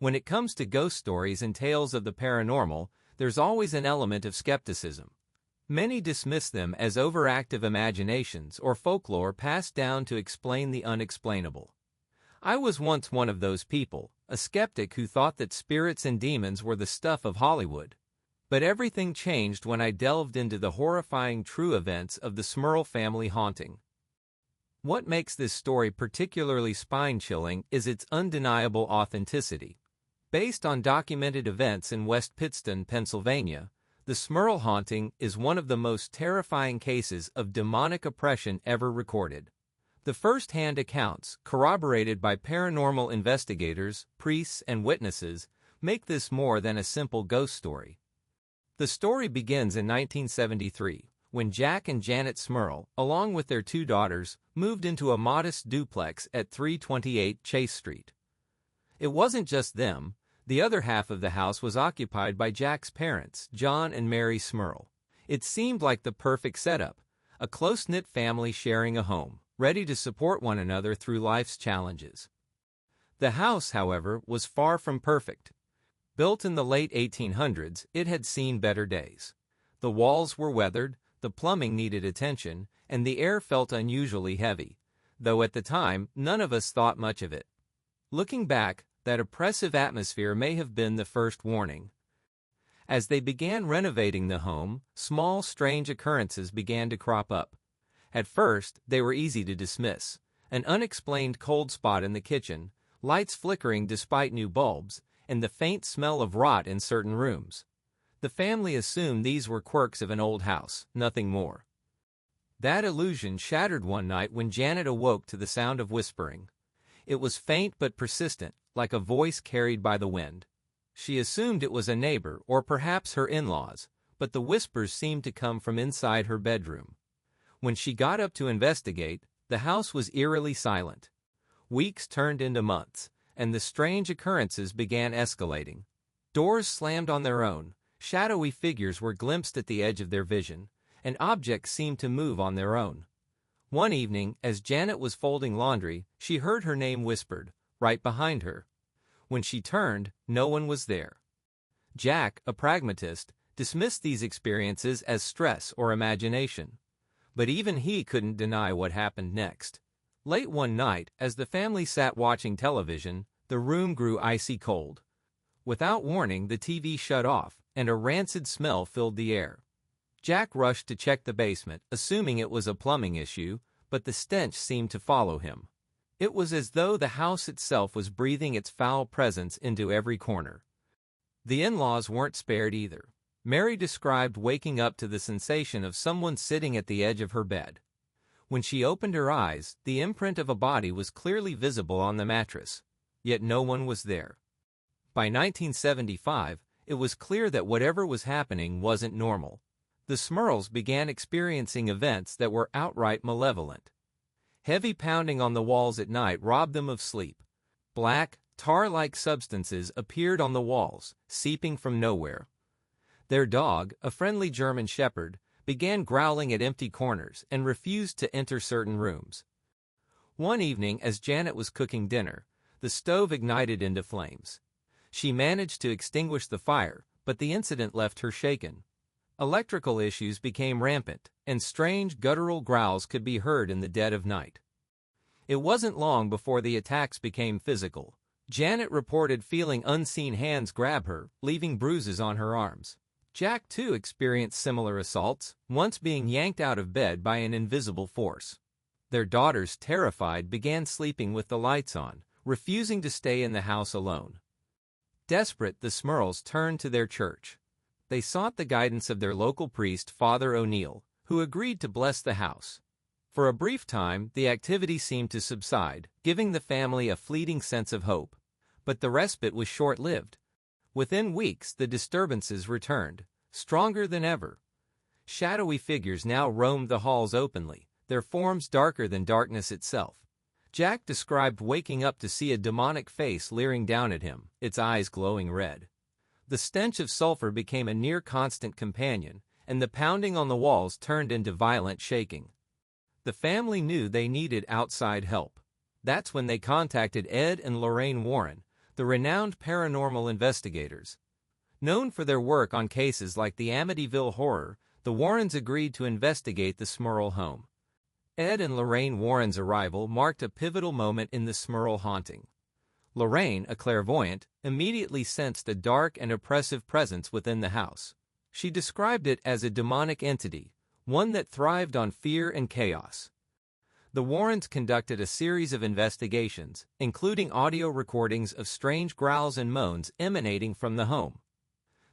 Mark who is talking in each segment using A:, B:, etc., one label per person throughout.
A: When it comes to ghost stories and tales of the paranormal, there's always an element of skepticism. Many dismiss them as overactive imaginations or folklore passed down to explain the unexplainable. I was once one of those people, a skeptic who thought that spirits and demons were the stuff of Hollywood. But everything changed when I delved into the horrifying true events of the Smurl family haunting. What makes this story particularly spine-chilling is its undeniable authenticity. Based on documented events in West Pittston, Pennsylvania, the Smurl Haunting is one of the most terrifying cases of demonic oppression ever recorded. The first-hand accounts, corroborated by paranormal investigators, priests, and witnesses, make this more than a simple ghost story. The story begins in 1973, when Jack and Janet Smurl, along with their 2 daughters, moved into a modest duplex at 328 Chase Street. It wasn't just them. The other half of the house was occupied by Jack's parents, John and Mary Smurl. It seemed like the perfect setup, a close-knit family sharing a home, ready to support one another through life's challenges. The house, however, was far from perfect. Built in the late 1800s, it had seen better days. The walls were weathered, the plumbing needed attention, and the air felt unusually heavy, though at the time, none of us thought much of it. Looking back, that oppressive atmosphere may have been the first warning. As they began renovating the home, small, strange occurrences began to crop up. At first, they were easy to dismiss. An unexplained cold spot in the kitchen, lights flickering despite new bulbs, and the faint smell of rot in certain rooms. The family assumed these were quirks of an old house, nothing more. That illusion shattered one night when Janet awoke to the sound of whispering. It was faint but persistent, like a voice carried by the wind. She assumed it was a neighbor or perhaps her in-laws, but the whispers seemed to come from inside her bedroom. When she got up to investigate, the house was eerily silent. Weeks turned into months, and the strange occurrences began escalating. Doors slammed on their own, shadowy figures were glimpsed at the edge of their vision, and objects seemed to move on their own. One evening, as Janet was folding laundry, she heard her name whispered, right behind her. When she turned, no one was there. Jack, a pragmatist, dismissed these experiences as stress or imagination. But even he couldn't deny what happened next. Late one night, as the family sat watching television, the room grew icy cold. Without warning, the TV shut off, and a rancid smell filled the air. Jack rushed to check the basement, assuming it was a plumbing issue, but the stench seemed to follow him. It was as though the house itself was breathing its foul presence into every corner. The in-laws weren't spared either. Mary described waking up to the sensation of someone sitting at the edge of her bed. When she opened her eyes, the imprint of a body was clearly visible on the mattress, yet no one was there. By 1975, it was clear that whatever was happening wasn't normal. The Smurls began experiencing events that were outright malevolent. Heavy pounding on the walls at night robbed them of sleep. Black, tar-like substances appeared on the walls, seeping from nowhere. Their dog, a friendly German shepherd, began growling at empty corners and refused to enter certain rooms. One evening, as Janet was cooking dinner, the stove ignited into flames. She managed to extinguish the fire, but the incident left her shaken. Electrical issues became rampant, and strange guttural growls could be heard in the dead of night. It wasn't long before the attacks became physical. Janet reported feeling unseen hands grab her, leaving bruises on her arms. Jack, too, experienced similar assaults, once being yanked out of bed by an invisible force. Their daughters, terrified, began sleeping with the lights on, refusing to stay in the house alone. Desperate, the Smurls turned to their church. They sought the guidance of their local priest, Father O'Neill, who agreed to bless the house. For a brief time, the activity seemed to subside, giving the family a fleeting sense of hope. But the respite was short-lived. Within weeks, the disturbances returned, stronger than ever. Shadowy figures now roamed the halls openly, their forms darker than darkness itself. Jack described waking up to see a demonic face leering down at him, its eyes glowing red. The stench of sulfur became a near-constant companion, and the pounding on the walls turned into violent shaking. The family knew they needed outside help. That's when they contacted Ed and Lorraine Warren, the renowned paranormal investigators. Known for their work on cases like the Amityville Horror, the Warrens agreed to investigate the Smurl home. Ed and Lorraine Warren's arrival marked a pivotal moment in the Smurl haunting. Lorraine, a clairvoyant, immediately sensed a dark and oppressive presence within the house. She described it as a demonic entity, one that thrived on fear and chaos. The Warrens conducted a series of investigations, including audio recordings of strange growls and moans emanating from the home.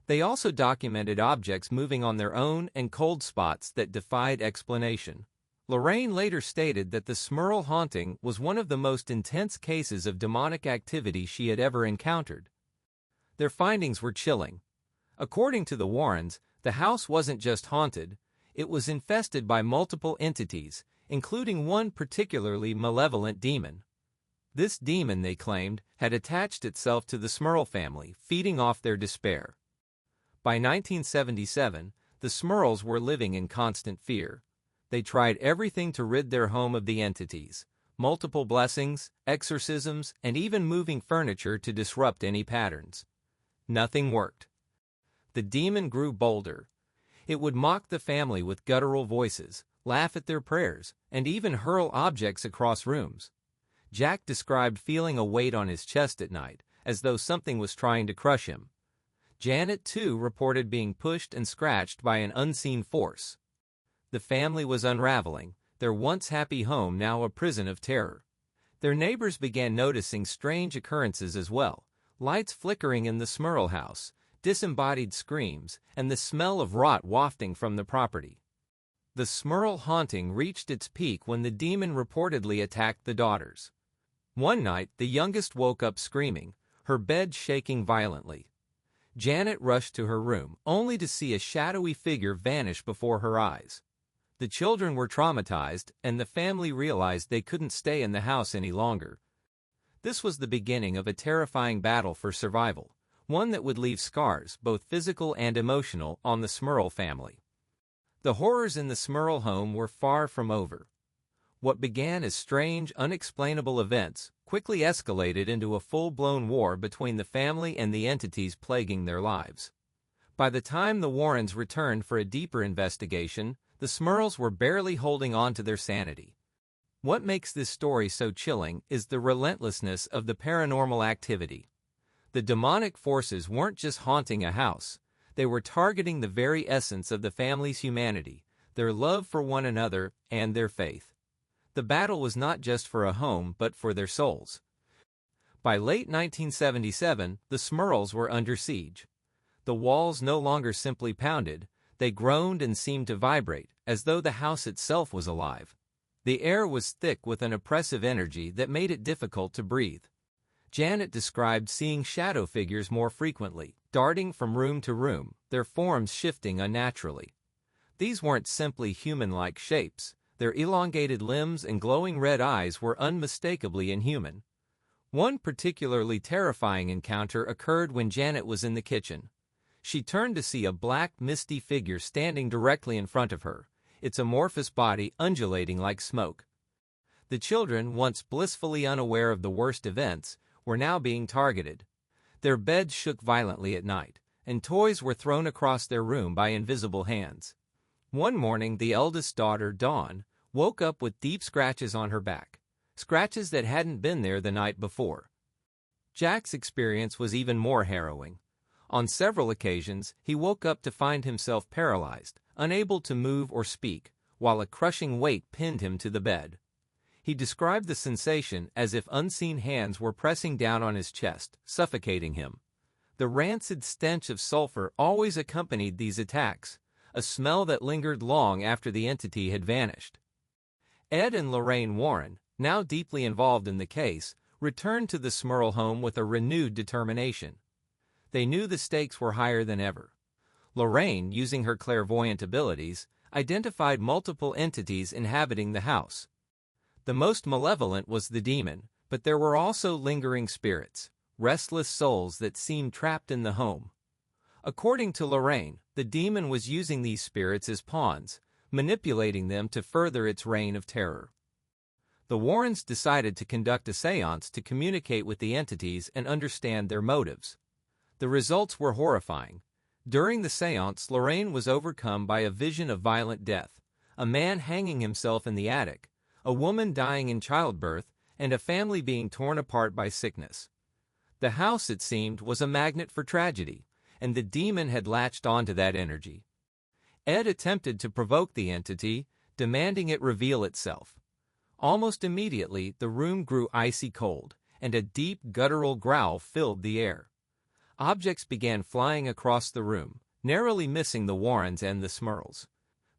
A: They also documented objects moving on their own and cold spots that defied explanation. Lorraine later stated that the Smurl haunting was one of the most intense cases of demonic activity she had ever encountered. Their findings were chilling. According to the Warrens, the house wasn't just haunted, it was infested by multiple entities, including one particularly malevolent demon. This demon, they claimed, had attached itself to the Smurl family, feeding off their despair. By 1977, the Smurls were living in constant fear. They tried everything to rid their home of the entities, multiple blessings, exorcisms, and even moving furniture to disrupt any patterns. Nothing worked. The demon grew bolder. It would mock the family with guttural voices, laugh at their prayers, and even hurl objects across rooms. Jack described feeling a weight on his chest at night, as though something was trying to crush him. Janet, too, reported being pushed and scratched by an unseen force. The family was unraveling, their once happy home now a prison of terror. Their neighbors began noticing strange occurrences as well, lights flickering in the Smurl house, disembodied screams, and the smell of rot wafting from the property. The Smurl haunting reached its peak when the demon reportedly attacked the daughters. One night, the youngest woke up screaming, her bed shaking violently. Janet rushed to her room, only to see a shadowy figure vanish before her eyes. The children were traumatized, and the family realized they couldn't stay in the house any longer. This was the beginning of a terrifying battle for survival, one that would leave scars, both physical and emotional, on the Smurl family. The horrors in the Smurl home were far from over. What began as strange, unexplainable events quickly escalated into a full-blown war between the family and the entities plaguing their lives. By the time the Warrens returned for a deeper investigation, the Smurls were barely holding on to their sanity. What makes this story so chilling is the relentlessness of the paranormal activity. The demonic forces weren't just haunting a house, they were targeting the very essence of the family's humanity, their love for one another, and their faith. The battle was not just for a home but for their souls. By late 1977, the Smurls were under siege. The walls no longer simply pounded, they groaned and seemed to vibrate, as though the house itself was alive. The air was thick with an oppressive energy that made it difficult to breathe. Janet described seeing shadow figures more frequently, darting from room to room, their forms shifting unnaturally. These weren't simply human-like shapes. Their elongated limbs and glowing red eyes were unmistakably inhuman. One particularly terrifying encounter occurred when Janet was in the kitchen. She turned to see a black, misty figure standing directly in front of her, its amorphous body undulating like smoke. The children, once blissfully unaware of the worst events, were now being targeted. Their beds shook violently at night, and toys were thrown across their room by invisible hands. One morning, the eldest daughter, Dawn, woke up with deep scratches on her back, scratches that hadn't been there the night before. Jack's experience was even more harrowing. On several occasions, he woke up to find himself paralyzed, unable to move or speak, while a crushing weight pinned him to the bed. He described the sensation as if unseen hands were pressing down on his chest, suffocating him. The rancid stench of sulfur always accompanied these attacks, a smell that lingered long after the entity had vanished. Ed and Lorraine Warren, now deeply involved in the case, returned to the Smurl home with a renewed determination. They knew the stakes were higher than ever. Lorraine, using her clairvoyant abilities, identified multiple entities inhabiting the house. The most malevolent was the demon, but there were also lingering spirits, restless souls that seemed trapped in the home. According to Lorraine, the demon was using these spirits as pawns, manipulating them to further its reign of terror. The Warrens decided to conduct a seance to communicate with the entities and understand their motives. The results were horrifying. During the seance, Lorraine was overcome by a vision of violent death, a man hanging himself in the attic, a woman dying in childbirth, and a family being torn apart by sickness. The house, it seemed, was a magnet for tragedy, and the demon had latched onto that energy. Ed attempted to provoke the entity, demanding it reveal itself. Almost immediately, the room grew icy cold, and a deep, guttural growl filled the air. Objects began flying across the room, narrowly missing the Warrens and the Smurls.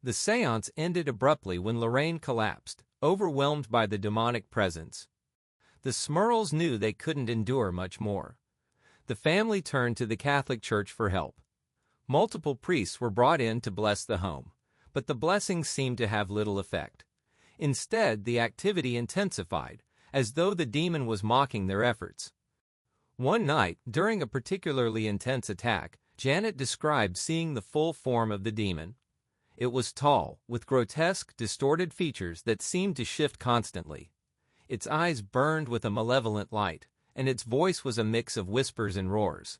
A: The seance ended abruptly when Lorraine collapsed, overwhelmed by the demonic presence. The Smurls knew they couldn't endure much more. The family turned to the Catholic Church for help. Multiple priests were brought in to bless the home, but the blessings seemed to have little effect. Instead, the activity intensified, as though the demon was mocking their efforts. One night, during a particularly intense attack, Janet described seeing the full form of the demon. It was tall, with grotesque, distorted features that seemed to shift constantly. Its eyes burned with a malevolent light, and its voice was a mix of whispers and roars.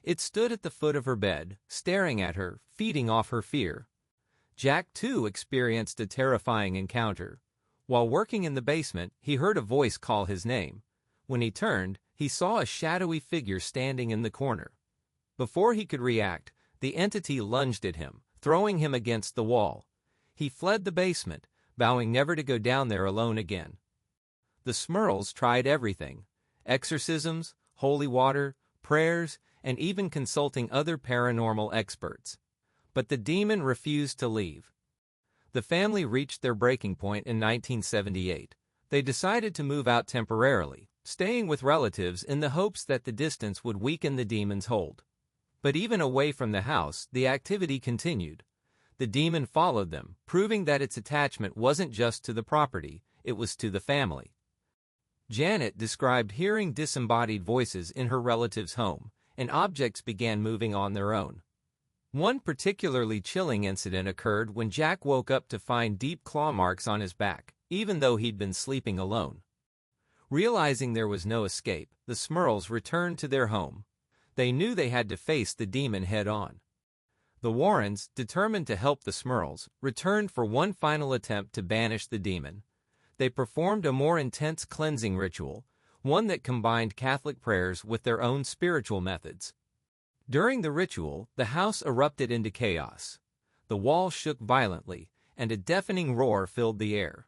A: It stood at the foot of her bed, staring at her, feeding off her fear. Jack, too, experienced a terrifying encounter. While working in the basement, he heard a voice call his name. When he turned, he saw a shadowy figure standing in the corner. Before he could react, the entity lunged at him, throwing him against the wall. He fled the basement, vowing never to go down there alone again. The Smurls tried everything: exorcisms, holy water, prayers, and even consulting other paranormal experts. But the demon refused to leave. The family reached their breaking point in 1978. They decided to move out temporarily, staying with relatives in the hopes that the distance would weaken the demon's hold. But even away from the house, the activity continued. The demon followed them, proving that its attachment wasn't just to the property, it was to the family. Janet described hearing disembodied voices in her relative's home, and objects began moving on their own. One particularly chilling incident occurred when Jack woke up to find deep claw marks on his back, even though he'd been sleeping alone. Realizing there was no escape, the Smurls returned to their home. They knew they had to face the demon head-on. The Warrens, determined to help the Smurls, returned for one final attempt to banish the demon. They performed a more intense cleansing ritual, one that combined Catholic prayers with their own spiritual methods. During the ritual, the house erupted into chaos. The walls shook violently, and a deafening roar filled the air.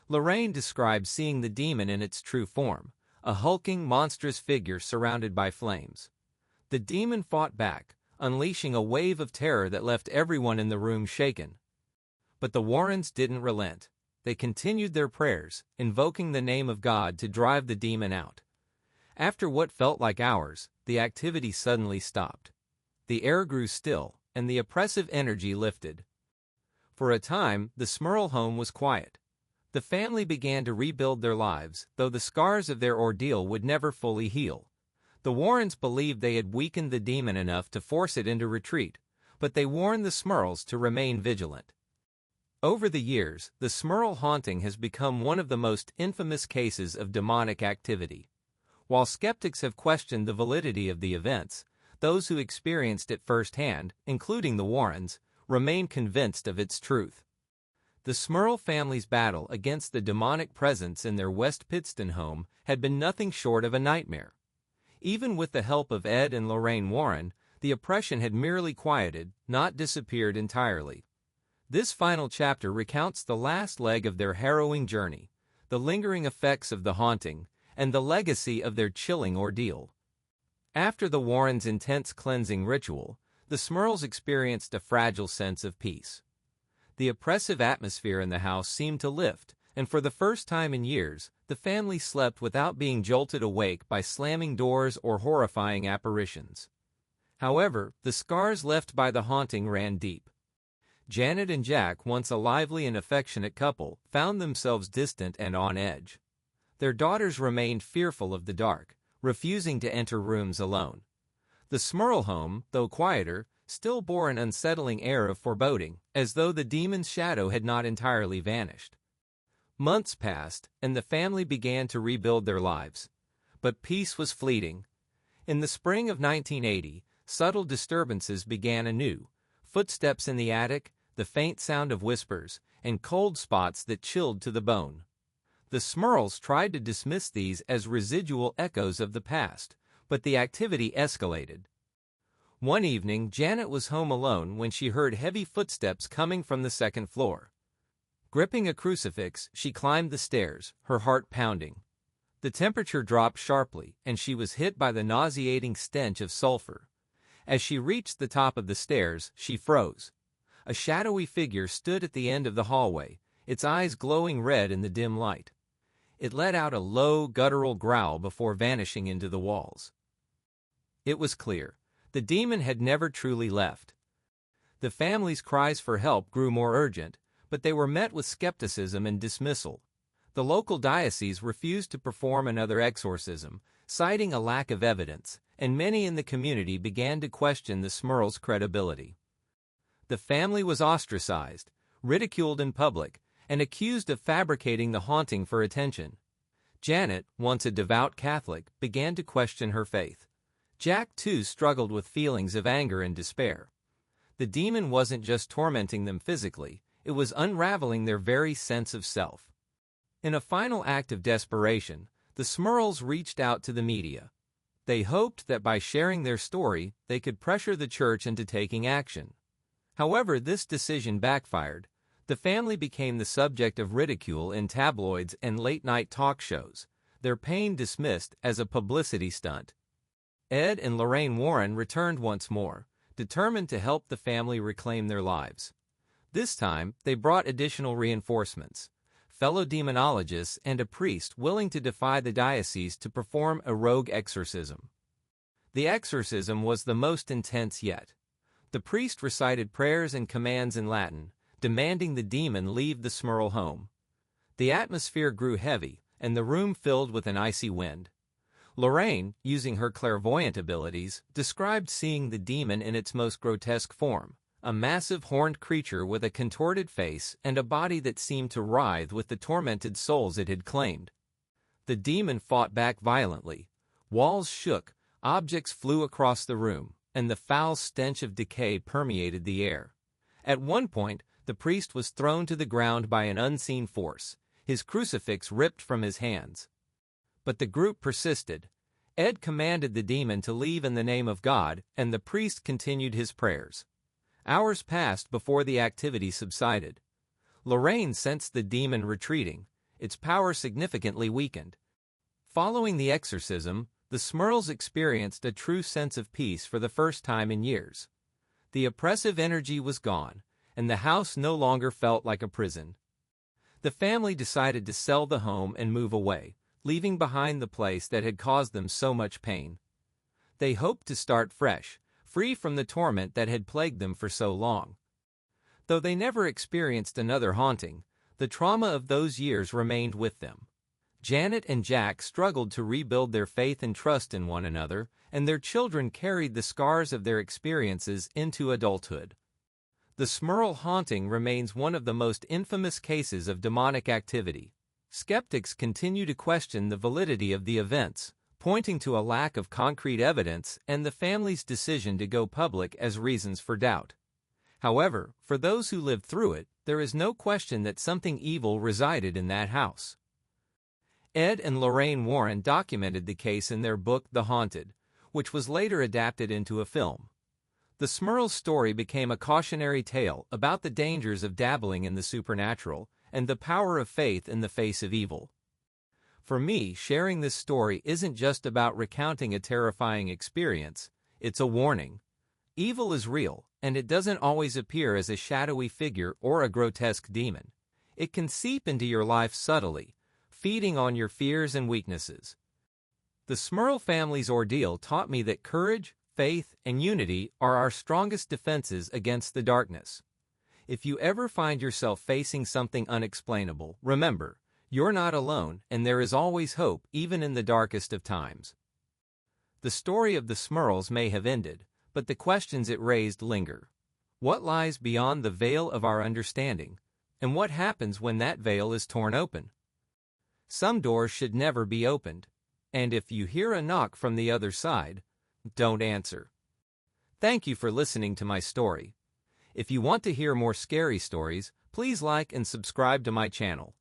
A: Lorraine described seeing the demon in its true form, a hulking, monstrous figure surrounded by flames. The demon fought back, unleashing a wave of terror that left everyone in the room shaken. But the Warrens didn't relent. They continued their prayers, invoking the name of God to drive the demon out. After what felt like hours, the activity suddenly stopped. The air grew still, and the oppressive energy lifted. For a time, the Smurl home was quiet. The family began to rebuild their lives, though the scars of their ordeal would never fully heal. The Warrens believed they had weakened the demon enough to force it into retreat, but they warned the Smurls to remain vigilant. Over the years, the Smurl Haunting has become one of the most infamous cases of demonic activity. While skeptics have questioned the validity of the events, those who experienced it firsthand, including the Warrens, remain convinced of its truth. The Smurl family's battle against the demonic presence in their West Pittston home had been nothing short of a nightmare. Even with the help of Ed and Lorraine Warren, the oppression had merely quieted, not disappeared entirely. This final chapter recounts the last leg of their harrowing journey, the lingering effects of the haunting, and the legacy of their chilling ordeal. After the Warrens' intense cleansing ritual, the Smurls experienced a fragile sense of peace. The oppressive atmosphere in the house seemed to lift, and for the first time in years, the family slept without being jolted awake by slamming doors or horrifying apparitions. However, the scars left by the haunting ran deep. Janet and Jack, once a lively and affectionate couple, found themselves distant and on edge. Their daughters remained fearful of the dark, refusing to enter rooms alone. The Smurl home, though quieter, still bore an unsettling air of foreboding, as though the demon's shadow had not entirely vanished. Months passed, and the family began to rebuild their lives. But peace was fleeting. In the spring of 1980, subtle disturbances began anew: footsteps in the attic, the faint sound of whispers, and cold spots that chilled to the bone. The Smurls tried to dismiss these as residual echoes of the past, but the activity escalated. One evening, Janet was home alone when she heard heavy footsteps coming from the second floor. Gripping a crucifix, she climbed the stairs, her heart pounding. The temperature dropped sharply, and she was hit by the nauseating stench of sulfur. As she reached the top of the stairs, she froze. A shadowy figure stood at the end of the hallway, its eyes glowing red in the dim light. It let out a low, guttural growl before vanishing into the walls. It was clear. The demon had never truly left. The family's cries for help grew more urgent, but they were met with skepticism and dismissal. The local diocese refused to perform another exorcism, citing a lack of evidence, and many in the community began to question the Smurls' credibility. The family was ostracized, ridiculed in public, and accused of fabricating the haunting for attention. Janet, once a devout Catholic, began to question her faith. Jack, too, struggled with feelings of anger and despair. The demon wasn't just tormenting them physically, it was unraveling their very sense of self. In a final act of desperation, the Smurls reached out to the media. They hoped that by sharing their story, they could pressure the church into taking action. However, this decision backfired. The family became the subject of ridicule in tabloids and late-night talk shows, their pain dismissed as a publicity stunt. Ed and Lorraine Warren returned once more, determined to help the family reclaim their lives. This time, they brought additional reinforcements: fellow demonologists and a priest willing to defy the diocese to perform a rogue exorcism. The exorcism was the most intense yet. The priest recited prayers and commands in Latin, demanding the demon leave the Smurl home. The atmosphere grew heavy, and the room filled with an icy wind. Lorraine, using her clairvoyant abilities, described seeing the demon in its most grotesque form: a massive horned creature with a contorted face and a body that seemed to writhe with the tormented souls it had claimed. The demon fought back violently. Walls shook, objects flew across the room, and the foul stench of decay permeated the air. At one point, the priest was thrown to the ground by an unseen force, his crucifix ripped from his hands. But the group persisted. Ed commanded the demon to leave in the name of God, and the priest continued his prayers. Hours passed before the activity subsided. Lorraine sensed the demon retreating, its power significantly weakened. Following the exorcism, the Smurls experienced a true sense of peace for the first time in years. The oppressive energy was gone, and the house no longer felt like a prison. The family decided to sell the home and move away, leaving behind the place that had caused them so much pain. They hoped to start fresh, free from the torment that had plagued them for so long. Though they never experienced another haunting, the trauma of those years remained with them. Janet and Jack struggled to rebuild their faith and trust in one another, and their children carried the scars of their experiences into adulthood. The Smurl Haunting remains one of the most infamous cases of demonic activity. Skeptics continue to question the validity of the events, pointing to a lack of concrete evidence and the family's decision to go public as reasons for doubt. However, for those who lived through it, there is no question that something evil resided in that house. Ed and Lorraine Warren documented the case in their book The Haunted, which was later adapted into a film. The Smurls' story became a cautionary tale about the dangers of dabbling in the supernatural and the power of faith in the face of evil. For me, sharing this story isn't just about recounting a terrifying experience, it's a warning. Evil is real, and it doesn't always appear as a shadowy figure or a grotesque demon. It can seep into your life subtly, feeding on your fears and weaknesses. The Smurl family's ordeal taught me that courage, faith, and unity are our strongest defenses against the darkness. If you ever find yourself facing something unexplainable, remember, you're not alone, and there is always hope even in the darkest of times. The story of the Smurls may have ended, but the questions it raised linger. What lies beyond the veil of our understanding? And what happens when that veil is torn open? Some doors should never be opened, and if you hear a knock from the other side, don't answer. Thank you for listening to my story. If you want to hear more scary stories, please like and subscribe to my channel.